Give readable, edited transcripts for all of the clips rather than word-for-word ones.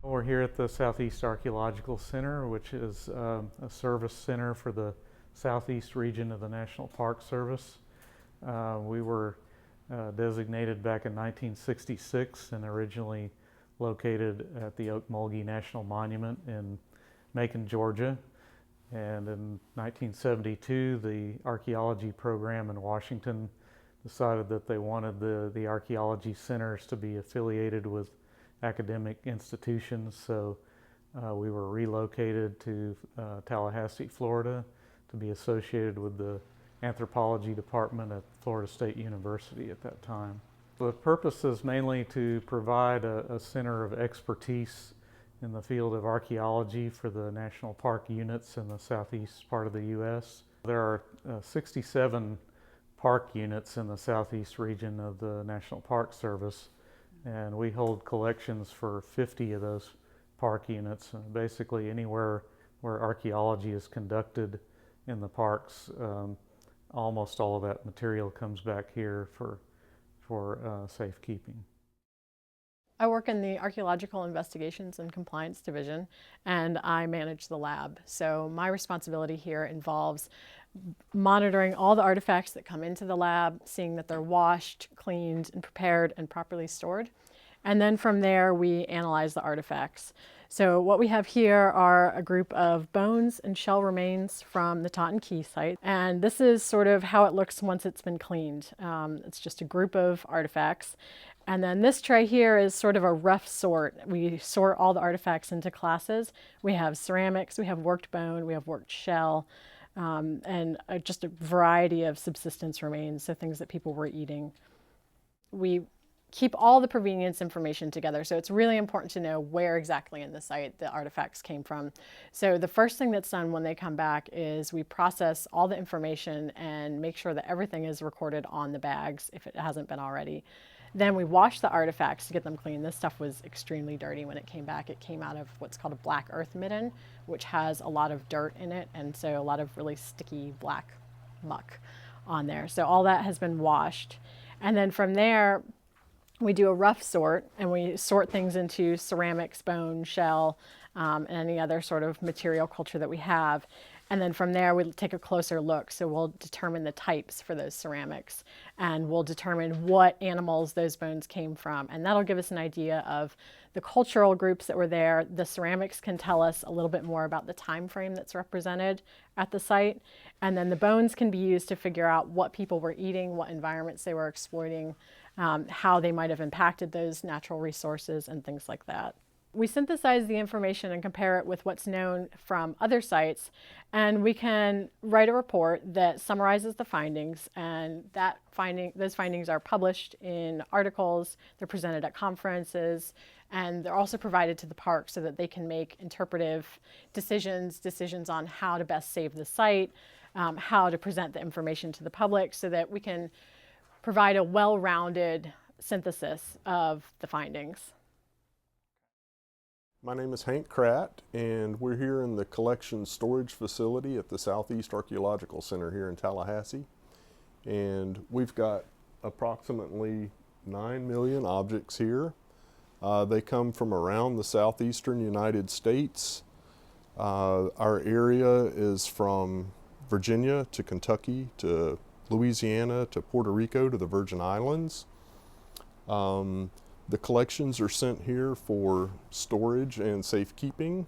We're here at the Southeast Archeological Center, which is a service center for the southeast region of the National Park Service. We were designated back in 1966 and originally located at the Okmulgee National Monument in Macon, Georgia. And in 1972, the archaeology program in Washington decided that they wanted the archaeology centers to be affiliated with academic institutions, so we were relocated to Tallahassee, Florida, to be associated with the anthropology department at Florida State University at that time. The purpose is mainly to provide a center of expertise in the field of archaeology for the national park units in the southeast part of the U.S. There are 67 park units in the southeast region of the National Park Service, and we hold collections for 50 of those park units. Basically anywhere where archaeology is conducted in the parks, almost all of that material comes back here for safekeeping. I work in the Archaeological Investigations and Compliance Division, and I manage the lab. So my responsibility here involves monitoring all the artifacts that come into the lab, seeing that they're washed, cleaned, and prepared and properly stored. And then from there, we analyze the artifacts. So what we have here are a group of bones and shell remains from the Totten Key site. And this is sort of how it looks once it's been cleaned. It's just a group of artifacts. And then this tray here is sort of a rough sort. We sort all the artifacts into classes. We have ceramics, we have worked bone, we have worked shell, and just a variety of subsistence remains, so things that people were eating. We keep all the provenience information together, so it's really important to know where exactly in the site the artifacts came from. So the first thing that's done when they come back is we process all the information and make sure that everything is recorded on the bags if it hasn't been already. Then we wash the artifacts to get them clean. This stuff was extremely dirty when it came back. It came out of what's called a black earth midden, which has a lot of dirt in it, and so a lot of really sticky black muck on there. So all that has been washed. And then from there, we do a rough sort, and we sort things into ceramics, bone, shell, and any other sort of material culture that we have. And then from there, we'll take a closer look. So we'll determine the types for those ceramics, and we'll determine what animals those bones came from. And that'll give us an idea of the cultural groups that were there. The ceramics can tell us a little bit more about the time frame that's represented at the site. And then the bones can be used to figure out what people were eating, what environments they were exploiting, how they might have impacted those natural resources and things like that. We synthesize the information and compare it with what's known from other sites, and we can write a report that summarizes the findings, and those findings are published in articles, they're presented at conferences, and they're also provided to the park so that they can make interpretive decisions on how to best save the site, how to present the information to the public, so that we can provide a well-rounded synthesis of the findings. My name is Hank Kratt, and we're here in the collection storage facility at the Southeast Archeological Center here in Tallahassee. And we've got approximately 9 million objects here. They come from around the southeastern United States. Our area is from Virginia to Kentucky to Louisiana to Puerto Rico to the Virgin Islands. The collections are sent here for storage and safekeeping.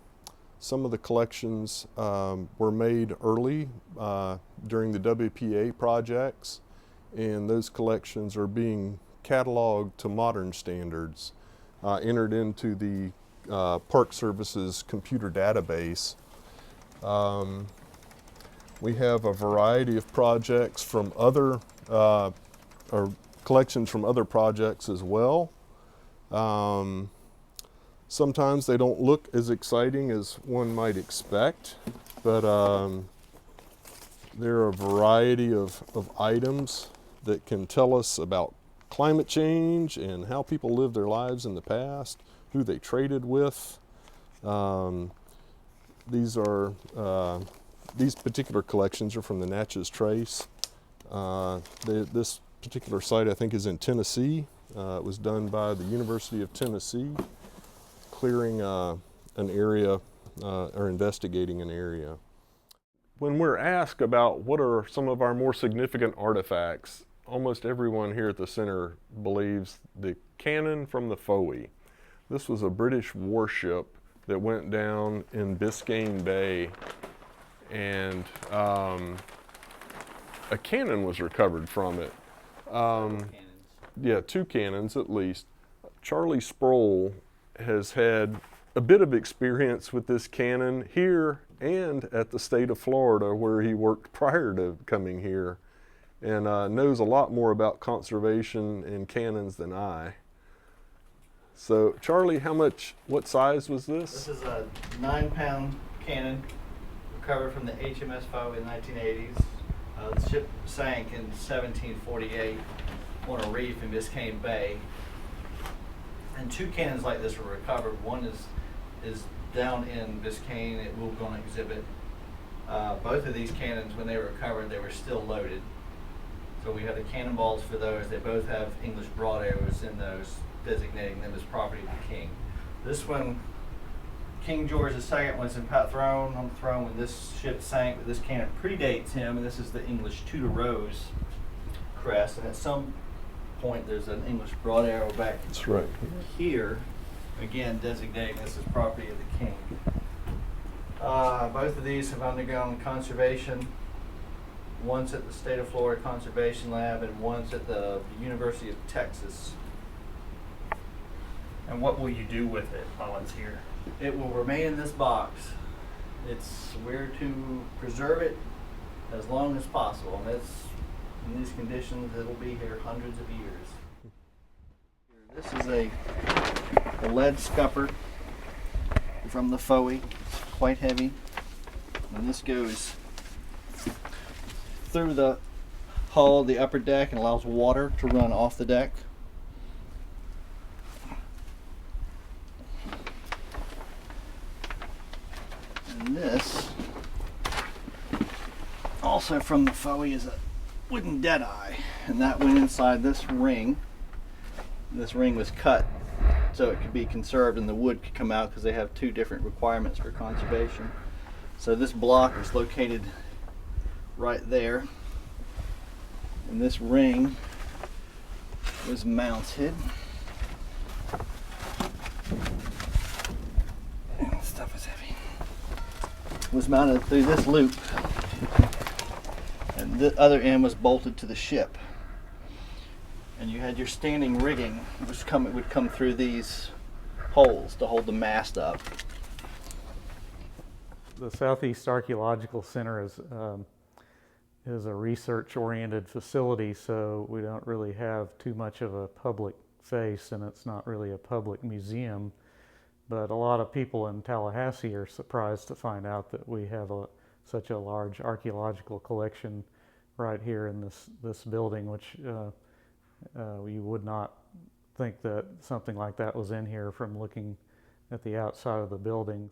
Some of the collections were made early during the WPA projects, and those collections are being cataloged to modern standards, entered into the Park Service's computer database. We have a variety of projects from other, or collections from other projects as well. Sometimes they don't look as exciting as one might expect, but there are a variety of items that can tell us about climate change and how people lived their lives in the past, who they traded with. These particular collections are from the Natchez Trace. This particular site, I think, is in Tennessee. It was done by the University of Tennessee. clearing an area or investigating an area. When we're asked about what are some of our more significant artifacts, almost everyone here at the center believes the cannon from the Fowey. This was a British warship that went down in Biscayne Bay, and a cannon was recovered from it. Yeah, 2 cannons at least. Charlie Sproul has had a bit of experience with this cannon here and at the state of Florida, where he worked prior to coming here, and knows a lot more about conservation and cannons than I. So Charlie, what size was this? This is a 9-pound cannon recovered from the HMS Fowey in the 1980s. The ship sank in 1748 on a reef in Biscayne Bay. And 2 cannons like this were recovered. One is down in Biscayne. It will go on exhibit. Both of these cannons, when they were recovered, they were still loaded. So we have the cannonballs for those. They both have English broad arrows in those, designating them as property of the king. This one, King George II was on the throne when this ship sank, but this cannon predates him, and this is the English Tudor Rose crest, and at some point there's an English broad arrow back That's right. here, again designating this as property of the king. Both of these have undergone conservation, once at the State of Florida Conservation Lab and once at the University of Texas. And what will you do with it while it's here? It will remain in this box. We're to preserve it as long as possible, and in these conditions it'll be here hundreds of years. This is a lead scupper from the Fowey. It's quite heavy, and this goes through the hull, the upper deck, and allows water to run off the deck. And this, also from the Fowey, is a wooden deadeye, and that went inside this ring. This ring was cut so it could be conserved and the wood could come out, because they have 2 different requirements for conservation. So this block is located right there, and this ring was mounted. And this stuff is heavy. Was mounted through this loop, and the other end was bolted to the ship. And you had your standing rigging, which would come through these holes to hold the mast up. The Southeast Archeological Center is a research-oriented facility, so we don't really have too much of a public face, and it's not really a public museum. But a lot of people in Tallahassee are surprised to find out that we have such a large archaeological collection right here in this building, which you would not think that something like that was in here from looking at the outside of the buildings.